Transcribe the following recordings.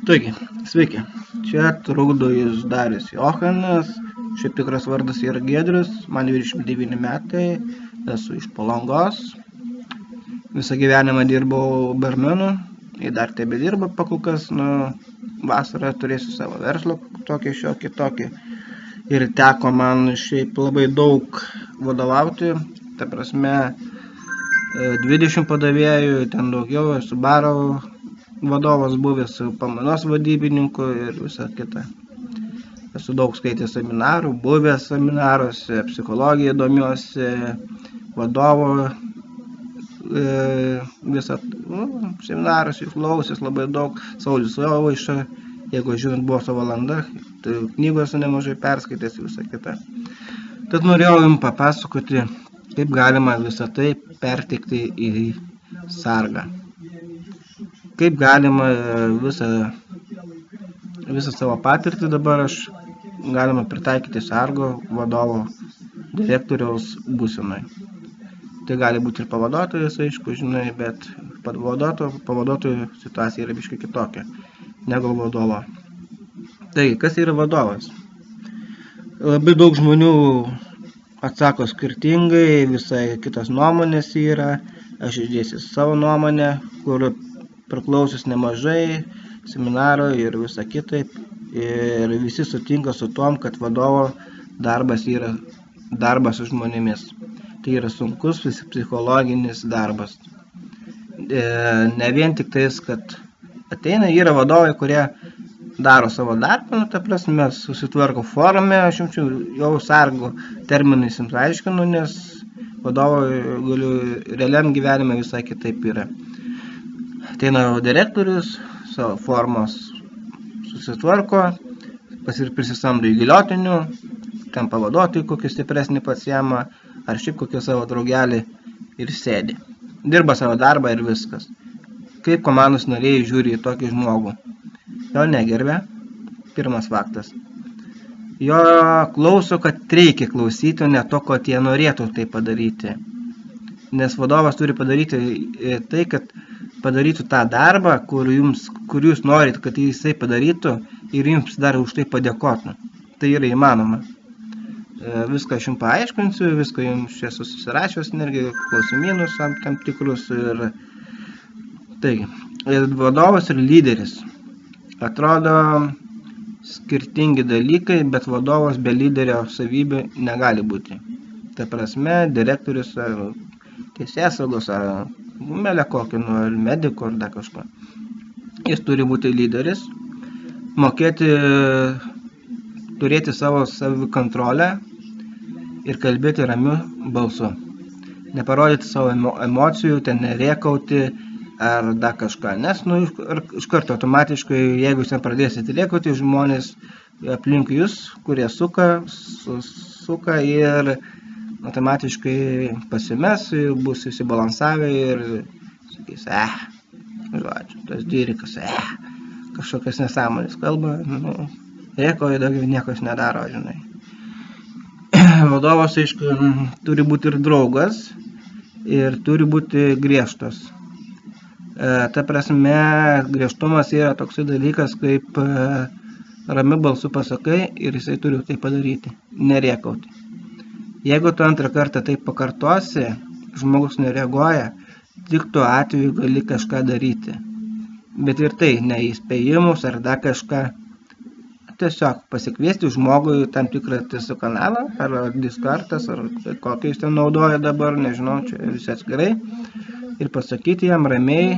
Taigi, sveiki. Čia trukdo jūs Darius Johanas, šiaip tikras vardas yra Giedrius, man 29 metai, esu iš Palangos. Visą gyvenimą dirbau barmenu, ir dar tebedirbu pakolkas, vasarą turėsiu savo verslą šiokį tokį. Ir teko man šiaip labai daug vadovauti, ta prasme 20 padavėjų, ten daugiau, esu baro vadovas buvęs, pamainos vadybininku ir visa kita. Esu daug skaitęs seminarų, buvęs seminaruose, psichologija domiuosi, vadovo visą seminarus išklausęs labai daug, Saulius Jovaiša, jeigu žinot boso valanda, tai knygos nemažai perskaitęs visą kitą. Tad norėjau jums papasakoti, kaip galima visą tai perteikti į sargą. Kaip galima visą savo patirtį dabar galima pritaikyti sargo vadovo direktoriaus būsenai. Tai gali būti ir pavaduotojas, aišku, žinai, bet pavaduotojų situacija yra biškai kitokia negu vadovo. Tai, kas yra vadovas? Labai daug žmonių atsako skirtingai, visai kitos nuomonės yra. Aš išdėsiu savo nuomonę, kur priklausius nemažai seminaro ir visa kitaip. Ir visi sutinka su tom, kad vadovo darbas yra darbas su žmonėmis. Tai yra sunkus psichologinis darbas. Ne vien tik tais, kad ateina, yra vadovai, kurie daro savo darbą, ta prasme, susitvarko formę, aš jums jau sargo terminais jums aiškinu, nes vadovo realiam gyvenime visai kitaip yra. Ateina direktorius, savo formos susitvarko, prisisamdo įgaliotinių, ten pavaduotojų kokį stipresnį pasiema, ar šiaip kokį savo draugelį ir sėdi. Dirba savo darbą ir viskas. Kaip komandos nariai žiūri į tokį žmogų? Jo negerbia, pirmas faktas. Jo klauso, kad reikia klausyti, o ne to, kad jie norėtų tai padaryti. Nes vadovas turi padaryti tai, kad padarytų tą darbą, kur jūs norit, kad jisai padarytų ir jums dar už tai padėkotų. Tai yra įmanoma. Viską aš jums paaiškinsiu, viską jums čia susirašius, klausimynus tam tikrus. Taigi, vadovas ir lyderis. Atrodo skirtingi dalykai, bet vadovas be lyderio savybių negali būti. Ta prasme, direktorius ar teisėsaugos ar melė kokį, ar mediko ar dar kažko. Jis turi būti lyderis, mokėti turėti savo savikontrolę ir kalbėti ramiu balsu. Neparodyti savo emocijų, ten nerėkauti ar dar kažką. Nes iš karto automatiškai, jeigu jūs pradėsite rėkauti, žmonės aplink jūs, kurie suka ir automatiškai pasimes, bus įsibalansavę ir sakys, žodžiu, tas dyrikas, kažkokias nesąmonės kalba, rėkoja, daugiau niekas nedaro, žinai. Vadovas, aišku, turi būti ir draugas ir turi būti griežtas. Ta prasme, griežtumas yra toksai dalykas, kaip ramiu balsu pasakai ir jisai turi tai padaryti, nerėkauti. Jeigu tu antrą kartą taip pakartosi, žmogus nereaguoja, tik tuo atveju gali kažką daryti. Bet ir tai, ne įspėjimus ar dar kažką. Tiesiog pasikviesti žmogui tam tikrą tiesiog kanalą, ar diskartas, ar kokį jis ten naudoja dabar, nežinau, čia visi atskirai. Ir pasakyti jam ramiai,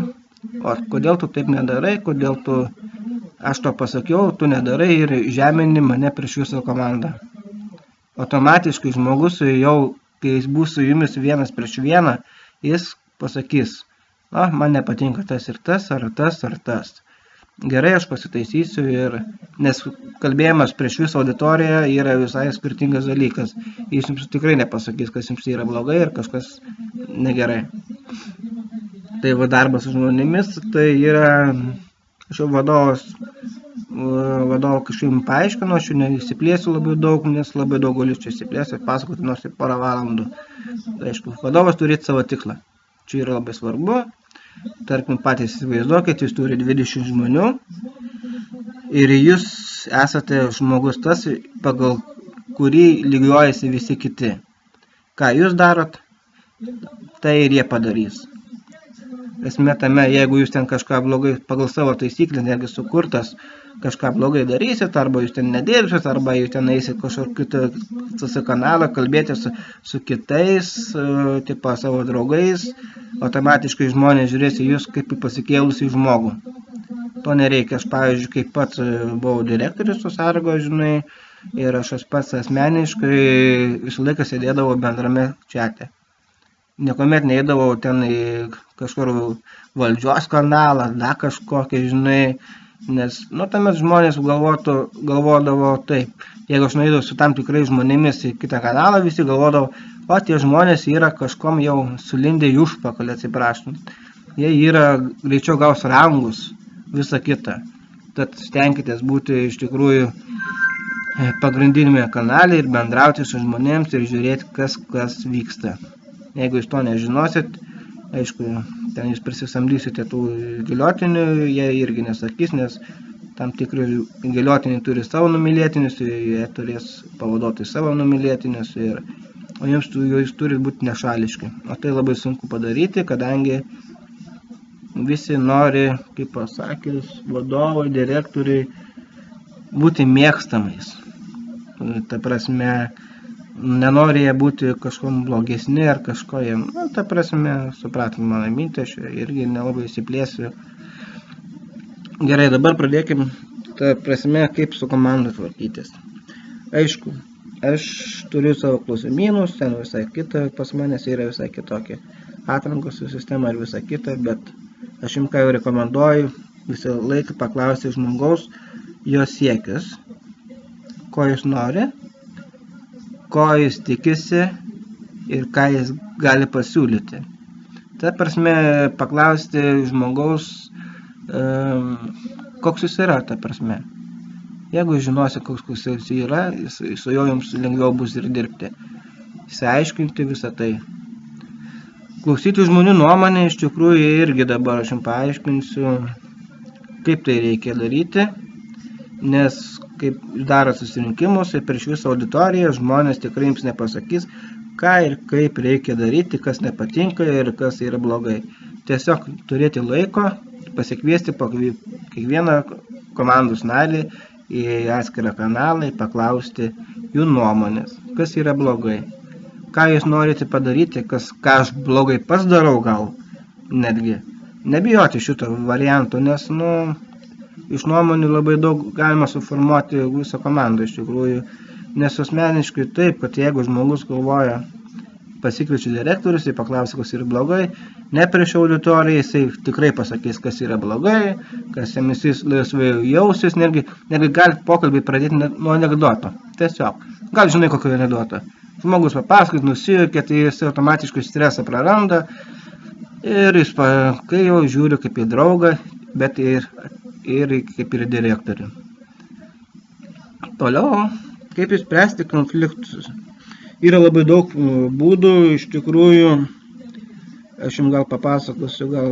o kodėl tu taip nedarai, kodėl aš to pasakiau, tu nedarai ir žemini mane prieš jūsų komandą. Automatiškai žmogus jau, kai jis bus su jumis vienas prieš vieną, jis pasakys, man nepatinka tas ir tas, ar tas, ar tas. Gerai, aš pasitaisysiu nes kalbėjimas prieš visą auditoriją yra visai skirtingas dalykas. Jis jums tikrai nepasakys, kas jums yra blogai ir kažkas negerai. Tai darbas su žmonėmis, tai yra, aš jau vadovo kažkaip paaiškinu, aš jau neįsiplėsiu labai daug, nes labai daug galiu čia įsiplėsiu ir pasakoti nors ir porą valandų. Tai aišku, vadovas turi savo tikslą. Čia yra labai svarbu. Tarkim, patys įsivaizduokit, jūs turi 20 žmonių ir jūs esate žmogus tas, pagal kurį lygiuojasi visi kiti. Ką jūs darot, tai ir jie padarys. Esmė tame, jeigu jūs ten kažką blogai pagal savo taisyklę, negi sukurtas, kažką blogai darysit, arba jūs ten nedirbsit, arba jūs ten eisit kažkokį kitą kanalą, kalbėti su kitais, tipo savo draugais, automatiškai žmonės žiūrės į jūs kaip į pasikėlusį žmogų. To nereikia. Aš, pavyzdžiui, kaip pats buvau direktorius su Sargo, žinai, ir aš pats asmeniškai visą laiką sėdėdavau bendrame čate. Niekuomet neįdavau ten į kažkur valdžios kanalą, dar kažkokią, žinai, nes, tuomet žmonės galvodavo taip. Jeigu aš nueidavau su tam tikrai žmonėmis į kitą kanalą, visi galvodavo, o tie žmonės yra kažkom jau sulindę į užpakalį, atsiprašom. Jie yra greičiau gaus rangus, visą kitą. Tad stenkitės būti iš tikrųjų pagrindinėme kanale ir bendrauti su žmonėms ir žiūrėti, kas vyksta. Jeigu jūs to nežinosit, aišku, ten jūs prisisamdysite tų įgaliotinių, jie irgi nesakys, nes tam tikri įgaliotiniai turi savo numylėtinius, jie turės pavaduoti savo numylėtinius, o jūs turi būti nešališki. O tai labai sunku padaryti, kadangi visi nori, kaip pasakys, vadovai, direktoriai, būti mėgstamais. Ta prasme, nenori jie būti kažkom blogesni ar kažko jie, ta prasme, supratom mano mintį, aš irgi nelabai įsiplėsiu. Gerai, dabar pradėkim, ta prasme, kaip su komanda tvarkytis. Aišku, aš turiu savo klausimynus, ten visai kita, pas manęs yra visai kitokia atrankos sistema ir visai kita, bet aš jums ką jau rekomenduoju, visą laiką paklausti žmogaus jo siekius, ko jis nori, ko jis tikisi ir ką jis gali pasiūlyti. Ta prasme, paklausti žmogaus, koks jis yra, ta prasme. Jeigu žinosi, koks jis yra, su juo jums lengviau bus ir dirbti. Išsiaiškinti visą tai. Klausyti žmonių nuomonę, iš tikrųjų irgi dabar aš jums paaiškinsiu, kaip tai reikia daryti, nes kaip daro susirinkimus ir prieš visą auditoriją žmonės tikrai jums nepasakys, ką ir kaip reikia daryti, kas nepatinka ir kas yra blogai. Tiesiog turėti laiko, pasikviesti po kiekvieną komandos narį į atskirą kanalą, paklausti jų nuomonės, kas yra blogai, ką jūs norite padaryti, ką aš blogai pats darau gal netgi. Nebijoti šito varianto, nes, iš nuomonių labai daug galima suformuoti visą komandą iš tikrųjų, nes asmeniškai taip, kad jeigu žmogus galvoja, pasikviečiu direktorius, jis paklausia, kas yra blogai, ne prieš auditoriją, jisai tikrai pasakys, kas yra blogai, kas jis laisvai jausis, netgi gali pokalbį pradėti nuo anekdoto. Tiesiog, gal žinai kokio anekdoto. Žmogus papasakot, nusijuokė, tai jis automatiškai stresą praranda ir jis, kai jau žiūri kaip į draugą, bet ir kaip ir direktorių. Toliau, kaip išspręsti konfliktus. Yra labai daug būdų, iš tikrųjų, aš jums gal papasakosiu, gal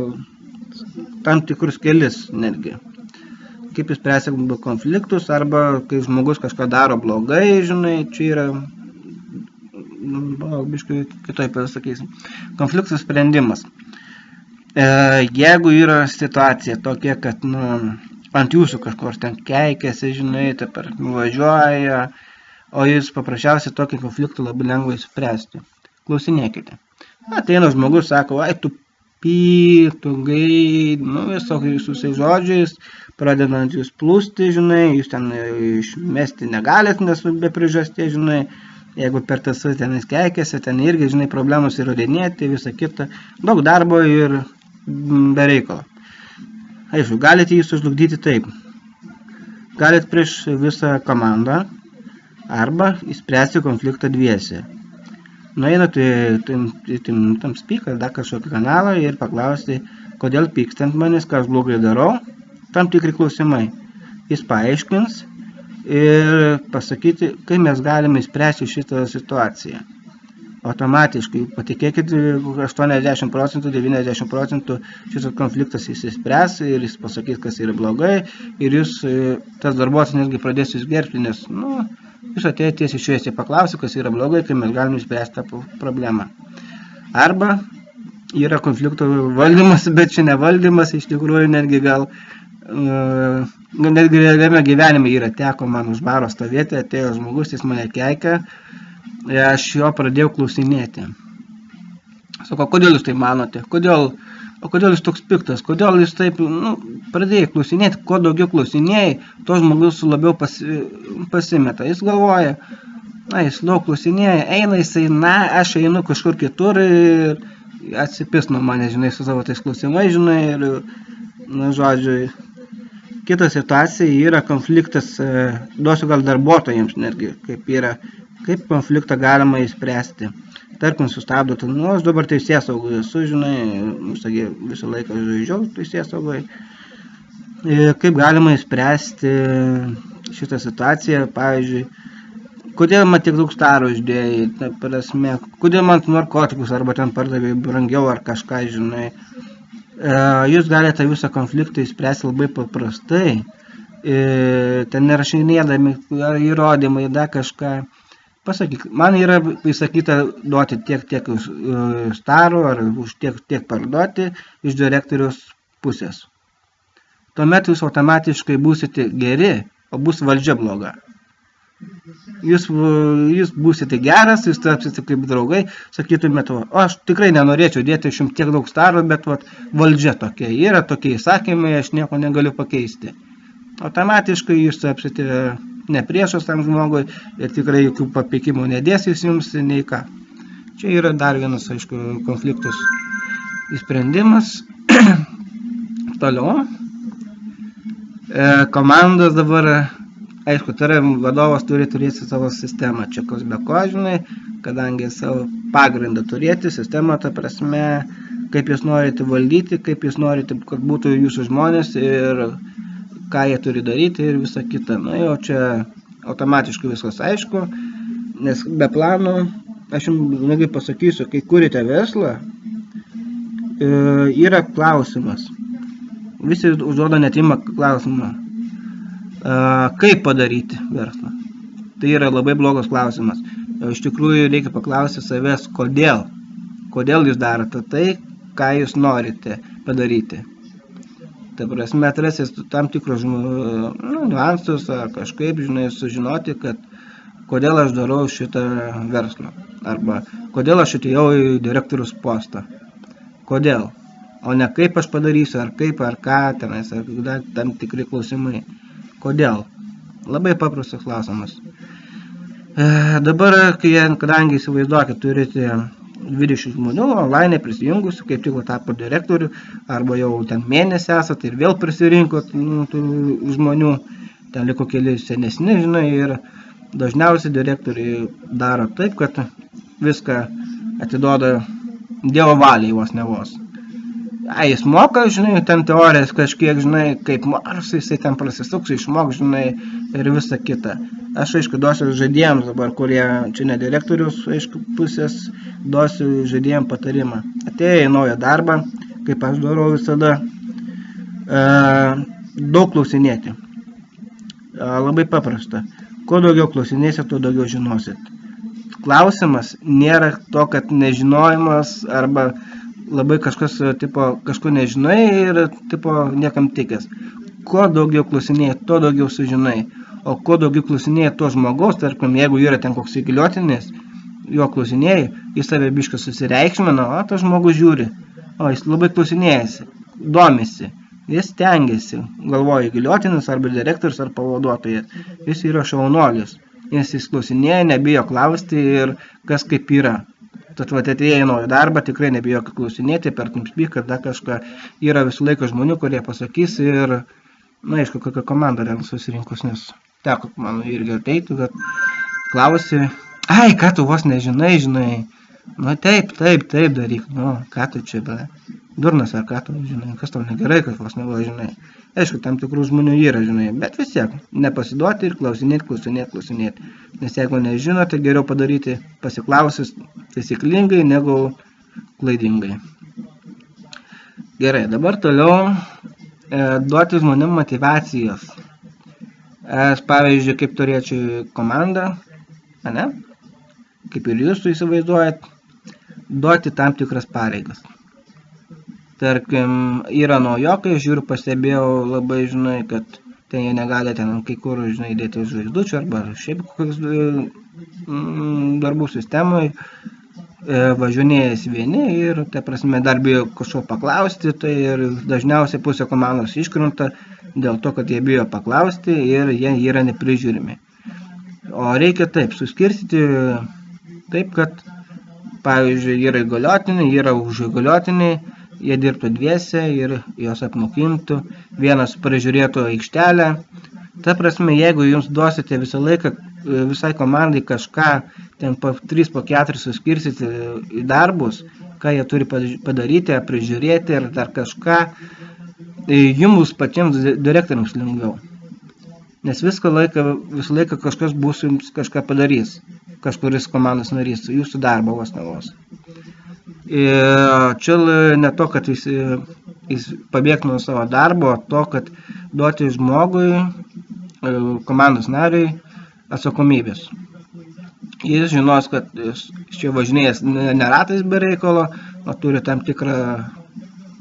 tam tikrus kelis netgi. Kaip išspręsti konfliktus, arba kai žmogus kažką daro blogai, žinai, čia yra, biškai kitaip pasakysim, konfliktų sprendimas. Jeigu yra situacija tokia, kad ant jūsų kažkur ten keikiasi, žinai, nuvažiuoja, o jūs paprasčiausiai tokį konfliktą labai lengvai spręsti. Klausinėkite. Ateina žmogus, sako, ai, tu gai, visokiais susai žodžiais, pradedant jūs plūsti, žinai, jūs ten išmesti negalit, nes be priežasties, žinai, jeigu per tas ten keikiasi, ten irgi, žinai, problemos įrodinėti, visą kitą, daug darbo ir be reikalo. Aišku, galite jį sužlugdyti taip. Galit prieš visą komandą arba išspręsti konfliktą dviese. Nueinate tam speaker, dar kažkokį kanalą ir paklausti, kodėl pykstant manęs, ką aš blogai darau, tam tikri klausimai. Jis paaiškins ir pasakyti, kaip mes galime išspręsti šitą situaciją. automatiškai, patikėkit, 80%, 90% šitas konfliktas įsispręs ir jis pasakys, kas yra blogai ir jūs, tas darbuotojas netgi pradės jūs gerbti, nes, jūs atėjate tiesiai šviesiai paklausyti, kas yra blogai, kai mes galime išspręsti tą problemą. Arba yra konflikto valdymas, bet čia ne valdymas, iš tikrųjų netgi gal, netgi realiame gyvenime yra teko man už baro stovėti, atėjo žmogus, jis mane keikia, aš jo pradėjau klausinėti. Sako, kodėl jūs tai manote? Kodėl jūs toks piktas? Kodėl jūs taip, pradėjai klausinėti? Kuo daugiau klausinėjai, to žmogus labiau pasimeta. Jis galvoja, jis daug klausinėja, eina jisai, aš einu kažkur kitur ir atsipis nuo mane, žinai, su savo tais klausimais, žinai, ir, žodžiu, kita situacija yra konfliktas, duosiu gal darbuotojams netgi, kaip konfliktą galima įspręsti. Tarkim, sustabdote, aš dabar teisėsaugai esu, žinai, visą laiką žaidžiau teisėsaugai. Kaip galima įspręsti šitą situaciją, pavyzdžiui, kodėl man tiek daug staro uždėjai, ta prasme, kodėl man narkotikus arba ten pardavė brangiau ar kažką, žinai. Jūs galite visą konfliktą įspręsti labai paprastai, ten nerašinėdami įrodymai, kažką. Pasakyk, man yra įsakyta duoti tiek staro ar už tiek parduoti iš direktoriaus pusės. Tuomet jūs automatiškai būsite geri, o bus valdžia bloga. Jūs būsite geras, jūs tapsite kaip draugai, sakytumėte, aš tikrai nenorėčiau dėti iš jums tiek daug staro, bet valdžia tokia yra, tokie įsakymai, aš nieko negaliu pakeisti. Automatiškai jūs tapsite ne priešas tam žmogui ir tikrai jokių papeikimų nedės jums nei ką. Čia yra dar vienas, aišku, konfliktus įsprendimas. Toliau. Komandos dabar, aišku, vadovas turi turėti savo sistemą. Čia kas be ko, žinai, kadangi savo pagrindą turėti, sistemą, ta prasme, kaip jūs norite valdyti, kaip jūs norite, kad būtų jūsų žmonės ir ką jie turi daryti ir visa kita. Jau čia automatiškai viskas aišku, nes be plano, aš jums pasakysiu, kai kurite verslą, yra klausimas. Visi užduoda netimą klausimą. Kaip padaryti verslą? Tai yra labai blogas klausimas. Iš tikrųjų reikia paklausti savęs, kodėl. Kodėl jūs darote tai, ką jūs norite padaryti. Ta prasme, atrasis tam tikrus niuansus ar kažkaip, žinai, sužinoti, kad kodėl aš darau šitą verslą. Arba kodėl aš atėjau į direktorius postą. Kodėl? O ne kaip aš padarysiu, ar kaip, ar ką, tenais, ar tam tikri klausimai. Kodėl? Labai paprastas klausimas. Dabar, kadangi įsivaizduokit, turite 20 žmonių online prisijungusių, kaip tik tapo direktorių, arba jau ten mėnesį esat ir vėl prisirinkot žmonių, ten liko keli senesni, žinai, ir dažniausiai direktoriai daro taip, kad viską atiduoda Dievo valiai vos ne vos. Jis moka, žinai, ten teorijas kažkiek, žinai, kaip Marsai, jisai ten prasisuks, išmok, žinai, ir visa kita. Aš, aišku, duosiu žaidėjams dabar, kurie čia ne direktorius, aišku, pusės, duosiu žaidėjams patarimą. Atėjo į naują darbą, kaip aš darau visada, daug klausinėti. Labai paprasta. Kuo daugiau klausinėsit, tuo daugiau žinosit. Klausimas nėra to, kad nežinojimas arba labai kažkas, kažko nežinai ir, niekam tikės. Kuo daugiau klausinėjai, tuo daugiau sužinai. O kuo daugiau klausinėjai to žmogaus, tarkim, jeigu yra ten koks įgaliotinis, jo klausinėjai, jis save bišką susireikšmina, o tas žmogus žiūri. O jis labai klausinėjasi, domisi, jis stengiasi, galvoja įgaliotinis arba direktorius ar pavaduotojas. Jis yra šaunuolis, jis klausinėja, nebijo klausti ir kas kaip yra. Tad atėjai į naują darbą, tikrai nebijo klausinėti, per TeamSpeak, kada kažką yra visą laiką žmonių, kurie pasakys ir, aišku, kokią komandą ten susirinkus, nes teko man irgi ateiti, kad klausi, ką tu vos nežinai, žinai, taip daryk, ką tu čia, durnas ar ką tu, žinai, kas tau negerai, kad vos nevo, žinai. Aišku, tam tikrų žmonių yra, žinai, bet vis tiek, nepasiduoti ir klausinėti. Nes jeigu nežino, tai geriau padaryti pasiklausus taisyklingai negu klaidingai. Gerai, dabar toliau duoti žmonėm motyvacijos. Aš, pavyzdžiui, kaip turėčiau komandą, ane? Kaip ir jūs įsivaizduojat, duoti tam tikras pareigas. Tarkim, yra naujokai, žiūriu, pastebėjau labai, žinai, kad ten jie negali ten kai kur, žinai, dėti žvaigždučių arba šiaip kokius darbų sistemoje važinėjęs vieni ir, ta prasme, dar bijo kažko paklausti, tai ir dažniausiai pusė komandos iškrenta dėl to, kad jie bijo paklausti ir jie yra neprižiūrimi. O reikia taip, suskirstyti taip, kad, pavyzdžiui, yra įgaliotiniai, yra už įgaliotiniai, jie dirbtų dviese ir jos apmokintų, vienas prižiūrėtų aikštelę. Ta prasme, jeigu jums duosite visą laiką visai komandai kažką, ten po 3, po 4 suskirsite į darbus, ką jie turi padaryti, prižiūrėti ir dar kažką, jums patiems direktoriams lengviau. Nes visą laiką kažkas bus jums kažką padarys, kažkuris komandos narys, jūsų darbo vos ne vos. Čia ne to, kad jis pabėgtų nuo savo darbo, to, kad duoti žmogui, komandos nariui atsakomybės. Jis žinos, kad jis čia važinėjęs neratais be reikalo, o turi tam tikrą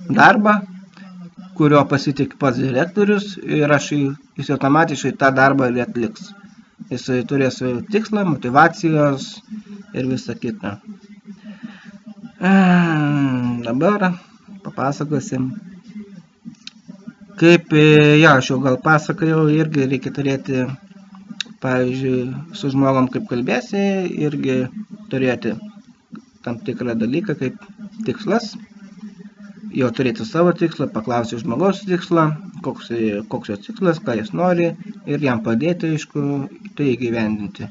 darbą, kurio pasitik pats direktorius ir jis automatiškai tą darbą atliks. Jis turės tikslą, motyvacijos ir visą kitą. Dabar papasakosim, kaip, aš jau gal pasakojau, irgi reikia turėti, pavyzdžiui, su žmogom kaip kalbėsi, irgi turėti tam tikrą dalyką kaip tikslas, jau turėti savo tikslą, paklausti žmogaus tikslą, koks jo tikslas, ką jis nori ir jam padėti, aišku, tai įgyvendinti.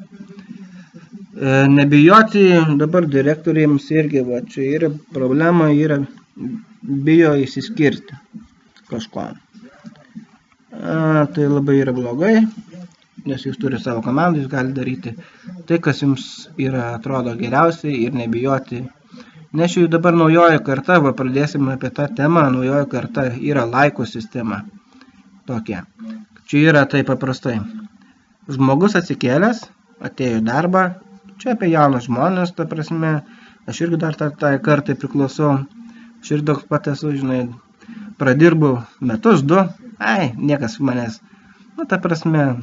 Nebijoti dabar direktoriams irgi, va, čia yra problema, bijo įsiskirti kažko. Tai labai yra blogai, nes jūs turi savo komandą, jūs gali daryti tai, kas jums atrodo geriausiai ir nebijoti. Nes jau dabar naujoji karta, pradėsime apie tą temą, naujoji karta yra laikų sistema. Tokia. Čia yra taip paprastai. Žmogus atsikėlęs, atėjo į darbą, čia apie jaunus žmonės, ta prasme, aš irgi dar tą kartą priklausau, aš ir toks pat esu, žinai, pradirbu metus, 2, niekas manęs, ta prasme,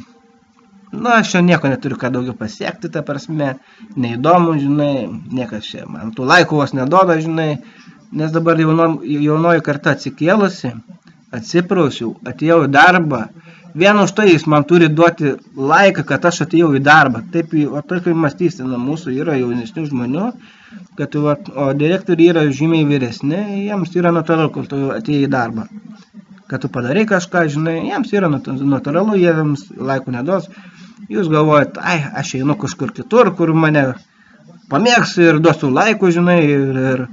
aš čia nieko neturiu ką daugiau pasiekti, ta prasme, neįdomu, žinai, niekas čia man tų laikų vos neduoda, žinai, nes dabar jaunoji karta atsikėlusi, atsiprausiau, atėjau į darbą, vien už tai jis man turi duoti laiką, kad aš atėjau į darbą. Taip, o tokia mąstysena mūsų yra jaunesnių žmonių, kad, o direktoriai yra žymiai vyresni, jiems yra natūralu, kad tu atėjai į darbą. Kad tu padarai kažką, žinai, jiems yra natūralu, jiems laikų neduos. Jūs galvojat, aš einu kažkur kitur, kur mane pamėgs ir duosiu laikų, žinai, ir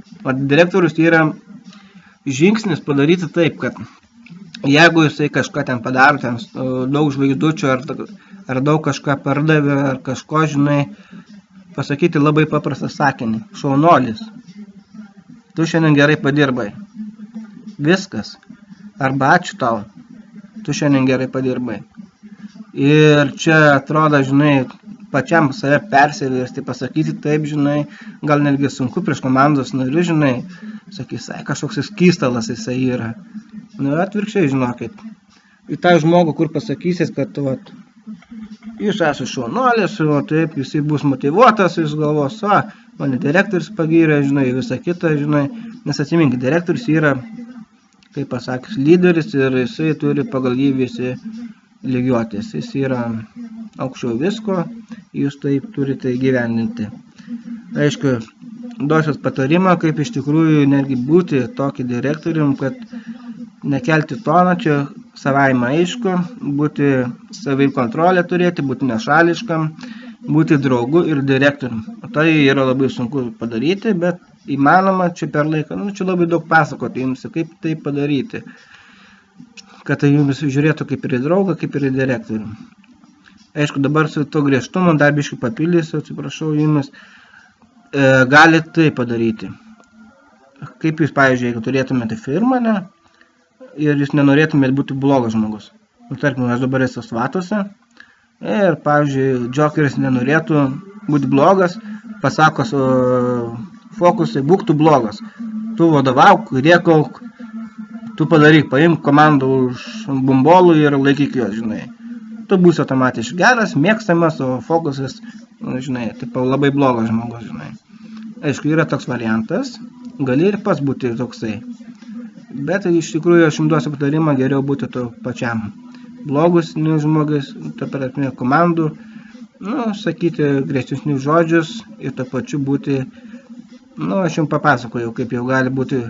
direktorius yra žingsnis padaryti taip, kad jeigu jisai kažką ten padaro, ten daug žvaigždučių ar daug kažką pardavė, ar kažko, žinai, pasakyti labai paprastą sakinį. Šaunuolis. Tu šiandien gerai padirbai. Viskas. Arba ačiū tau. Tu šiandien gerai padirbai. Ir čia atrodo, žinai, pačiam save persiversti, pasakyti taip, žinai, gal netgi sunku prieš komandos narių, žinai, sakys, kažkoks skystalas jisai yra. Atvirkščiai, žinokit, į tą žmogų, kur pasakysis, kad jūs esate šaunuolis, taip, jisai bus motyvuotas, jūs galvos, mane direktorius pagyrė, žinai, visą kitą, žinai, nes atsimink, direktorius yra, kaip pasakys, lyderis ir jisai turi pagal jį visi lygiuotis, jis yra aukščiau visko, jūs taip turite įgyvendinti. Aišku, duosiu patarimą, kaip iš tikrųjų netgi būti tokį direktorium, kad nekelti toną, čia savaime aišku, būti savikontrolę turėti, būti nešališkam, būti draugu ir direktorium. Tai yra labai sunku padaryti, bet įmanoma čia per laiką. Nu, čia labai daug pasakoti jums, kaip tai padaryti. Kad tai jums žiūrėtų kaip ir į draugą, kaip ir į direktorių. Aišku, dabar su to griežtumu dar biškį papildysiu, atsiprašau jums, galite tai padaryti. Kaip jūs, pavyzdžiui, jeigu turėtumėte firmą, ne, ir jūs nenorėtumėte būti blogas žmogus. Nu, tarkim, aš dabar esu svatuose ir, pavyzdžiui, džokeris nenorėtų būti blogas, pasako fokusai, būk tu blogas. Tu vadovauk, rėkauk, tu padaryk, paimk komandą už bumbolų ir laikyk juos, žinai. Tu būsi automatiškai geras, mėgstamas, o fokusas, žinai, taip labai blogas žmogus, žinai. Aišku, yra toks variantas, gali ir pats būti toksai. Bet iš tikrųjų aš jums duosiu patarimą, geriau būti to pačiam. Blogus žmogus, ta prasme komandų, nu, sakyti griežtesnius žodžius ir to pačiu būti, nu, aš jums papasakojau, kaip jau gali būti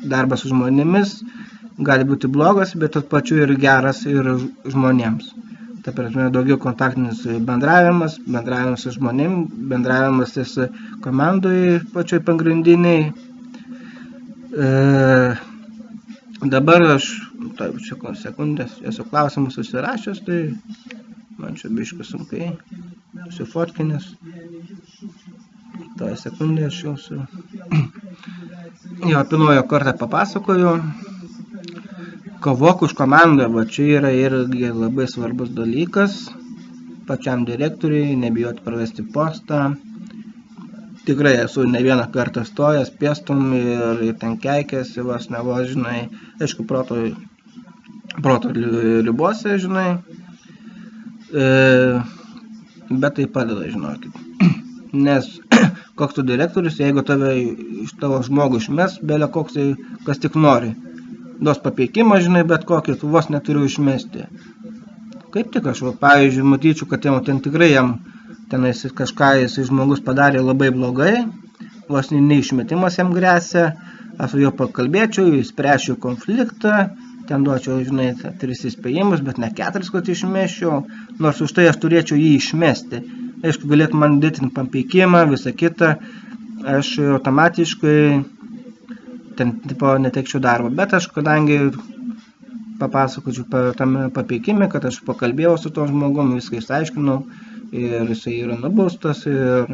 darbas su žmonėmis, gali būti blogas, bet to pačiu ir geras ir žmonėms. Ta prasme, daugiau kontaktinis bendravimas su žmonėm, bendravimas su komandoj pačioj pagrindiniai. Dabar aš, sekundės, esu klausimus susirašęs, tai man čia biškai sunkiai, susifotkinęs. Tai sekundė aš jau su... Jo, pirmojo kartą papasakoju. Kovok už komandą, va čia yra irgi labai svarbus dalykas. Pačiam direktoriui, nebijoti prarasti postą. Tikrai esu ne vieną kartą stojęs, pėstum ir ten keikėsi, vos nevos, žinai. Aišku, proto ribose, žinai. Bet tai padeda, žinokit. Nes koks tu direktorius, jeigu tave iš tavo žmogų išmes, belė koks tai, kas tik nori. Duos papeikimą, žinai, bet kokį, tu vos neturiu išmesti. Kaip tik aš, pavyzdžiui, matyčiau, kad ten tikrai jam tenais kažką jis žmogus padarė labai blogai, vos neišmetimas jam grėsia, aš su juo pakalbėčiau, įspręšiu konfliktą, ten duočiau, žinai, 3 įspėjimus, bet ne 4, kad išmeščiau, nors už tai aš turėčiau jį išmesti. Aišku, galėtų man dėti papeikimą, visą kitą, aš automatiškai ten tipo netekčiau darbą, bet aš kadangi papasakočiau tame papeikime, kad aš pakalbėjau su to žmogum, viską išaiškinau ir jisai yra nubaustas ir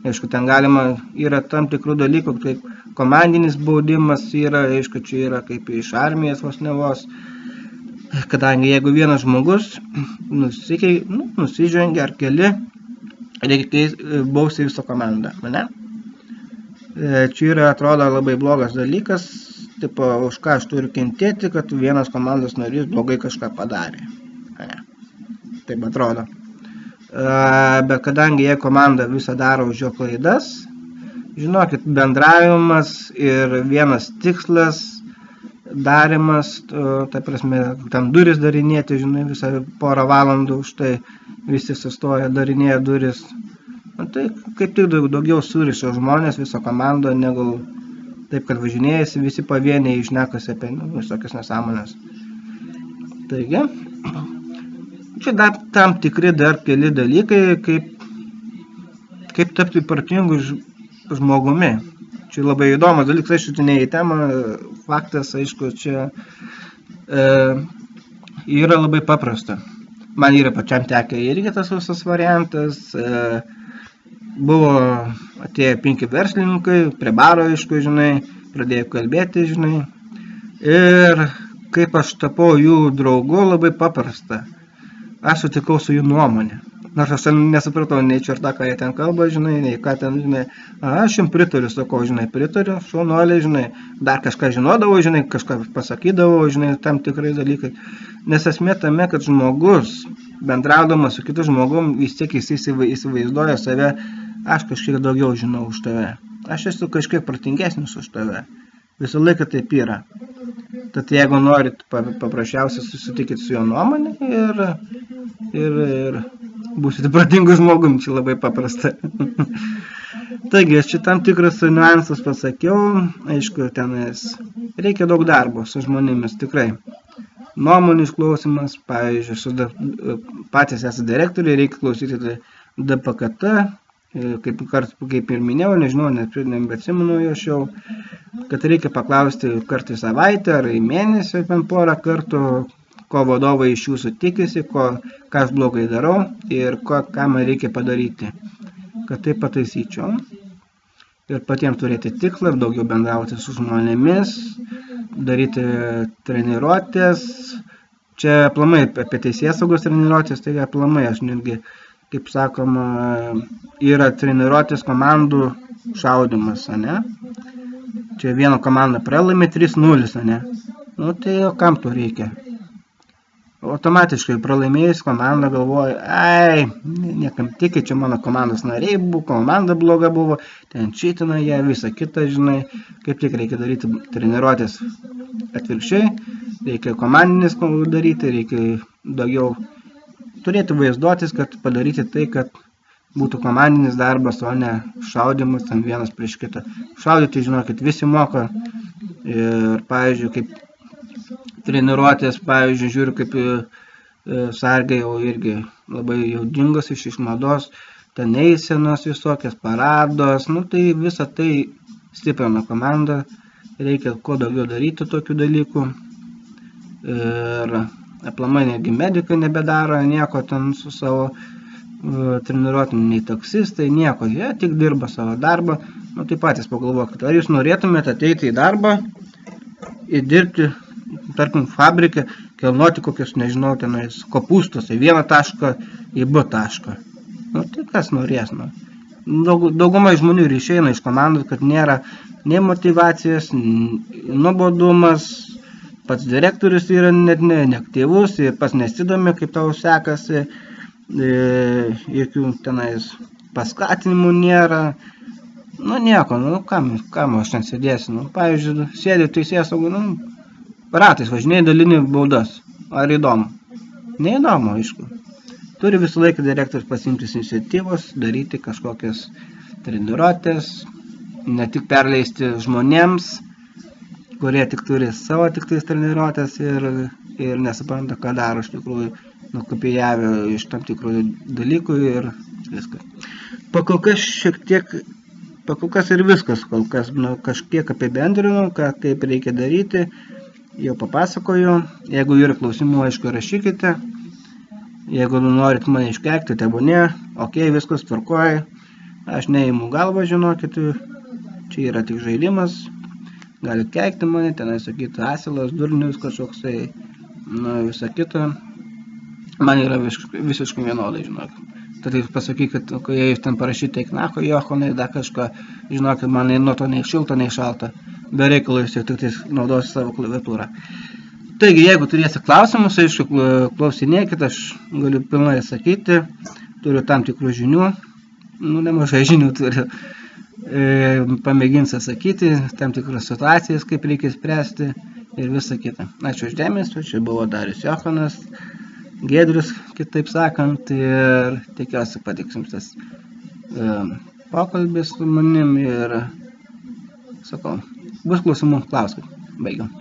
aišku, ten galima, yra tam tikrų dalykų, kaip komandinis baudimas yra, aišku, čia yra kaip iš armijos vos nevos, kadangi jeigu vienas žmogus nusižengia ar keli, reikia bausti visą komandą, ne? Čia yra, atrodo, labai blogas dalykas, tipo, už ką aš turiu kentėti, kad vienas komandos narys blogai kažką padarė. Taip atrodo. Bet kadangi jie komanda visą daro už jo klaidas, žinokit, bendravimas ir vienas tikslas, darimas, ta prasme, ten duris darinėti, žinai, visą porą valandų už tai visi sustoja, darinėja duris. Tai kaip tik daugiau surišo žmonės viso komando, negu taip, kad važinėjasi, visi pavieniai išnekasi apie visokias nesąmonės. Taigi, čia dar tam tikri dar keli dalykai, kaip tapti protingu žmogumi. Čia labai įdomus dalykas, aišku, čia ne į temą, faktas, aišku, čia yra labai paprasta. Man yra pačiam tekę irgi tas visas variantas, buvo atėję 5 verslininkai, prie baro, aišku, žinai, pradėjo kalbėti, žinai. Ir kaip aš tapau jų draugu, labai paprasta. Aš sutikau su jų nuomonė. Nors aš nesupratau nei čerta, ką jie ten kalba, žinai, nei ką ten, žinai. Aš jums pritariu, sakau, žinai, pritariu, šaunuoliai, žinai. Dar kažką žinodavau, žinai, kažką pasakydavau, žinai, tam tikrai dalykai. Nes esmė tame, kad žmogus, bendraudamas su kitu žmogum, vis tiek jis įsivaizduoja save, aš kažkiek daugiau žinau už tave. Aš esu kažkiek protingesnis už tave. Visą laiką taip yra. Tad jeigu norit, paprasčiausiai susitikit su jo nuomonė ir būsite protingų žmogum, čia labai paprasta. Taigi, aš čia tam tikras niuansus pasakiau, aišku, tenais reikia daug darbo su žmonėmis, tikrai. Nuomonių išklausimas, pavyzdžiui, patys esate direktoriai, reikia klausyti DPKT, kaip ir minėjau, nežinau, nebeatsimenu aš jau, kad reikia paklausti kartą į savaitę ar į mėnesį porą kartų, ko vadovai iš jūsų tikisi, ką aš blogai darau ir ką man reikia padaryti, kad tai pataisyčiau. Ir patiems turėti tikslą, daugiau bendrauti su žmonėmis, daryti treniruotės. Čia aplamai apie teisėsaugos treniruotės, tai aplamai aš netgi, kaip sakoma, yra treniruotės komandų šaudymas, ane? Čia viena komanda pralaimi 3-0, ane? Nu tai kam to reikia? Automatiškai pralaimėjus komanda galvoja, niekam tiki, čia mano komandos nariai buvo, komanda bloga buvo, ten čytina jie, visą kitą, žinai, kaip tik reikia daryti treniruotės atvirkščiai, reikia komandinis daryti, reikia daugiau turėti vaizduotis, kad padaryti tai, kad būtų komandinis darbas, o ne šaudymas ten vienas prieš kitą. Šaudyti, žinokit, visi moka ir, pavyzdžiui, kaip treniruotės, pavyzdžiui, žiūriu, kaip sargai jau irgi labai jau dingosi iš mados, ten eisenos visokios, parados, nu tai visą tai stiprina komandą, reikia kuo daugiau daryti tokių dalykų ir aplamai netgi medikai nebedaro nieko ten su savo treniruotėm, nei taksistai, nieko, jie tik dirba savo darbą, nu tai patys pagalvokite, ar jūs norėtumėte ateiti į darbą ir dirbti, tarkim, fabrike, kelnoti kokius, nežinau, tenais kopūstus į vieną tašką, į B tašką. Nu, tai kas norės, nu. Daugumai žmonių ir išeina iš komandos, kad nėra nei motyvacijos, nuobodumas, pats direktorius yra net neaktyvus ir pats nesidomi, kaip tau sekasi, jokių tenais paskatinimų nėra. Nu, nieko, nu, kam aš ten sėdėsiu, nu, pavyzdžiui, sėdė teisėsaugoj, nu, ratais važinėjai dalinį baudas. Ar įdomu? Neįdomu, aišku. Turi visą laiką direktorius pasiimtis iniciatyvos, daryti kažkokias treniruotės, ne tik perleisti žmonėms, kurie tik turi savo tiktais treniruotės ir nesupranta, ką daro iš tikrųjų, nukopijavę iš tam tikrų dalykų ir viskas. Pakol kas ir viskas, kol kas kažkiek apibendrinau, kaip reikia daryti. Jau papasakoju, jeigu yra klausimų, aišku, rašykite, jeigu norit mane iškeikti, tebūnie, viskas tvarkoja, aš neimu galvą, žinokit, čia yra tik žaidimas, galit keikti mane, tenai sakyti asilas, durnius kažkoksai, visą kitą, man yra visiškai vienodai, žinokit. Tad jūs pasakykit, kai jūs ten parašyti eiknako, jochonai, dar kažką, žinokit, man nuo to nei šilta, nei šalta. Be reikalo jūs tik naudosiu savo klaviatūrą. Taigi, jeigu turėsite klausimus, aišku, klausinėkit, aš galiu pilnai sakyti, turiu tam tikrų žinių, nemažai žinių turiu, pamėginsiu sakyti, tam tikras situacijas, kaip reikia spręsti ir visą kitą. Ačiū už dėmesį, čia buvo Darius Johanas, Giedrius, kitaip sakant, ir tikiuosi patiks jums tas pokalbis su manim ir sakau, bus klausimų, klauskit. Baigiam.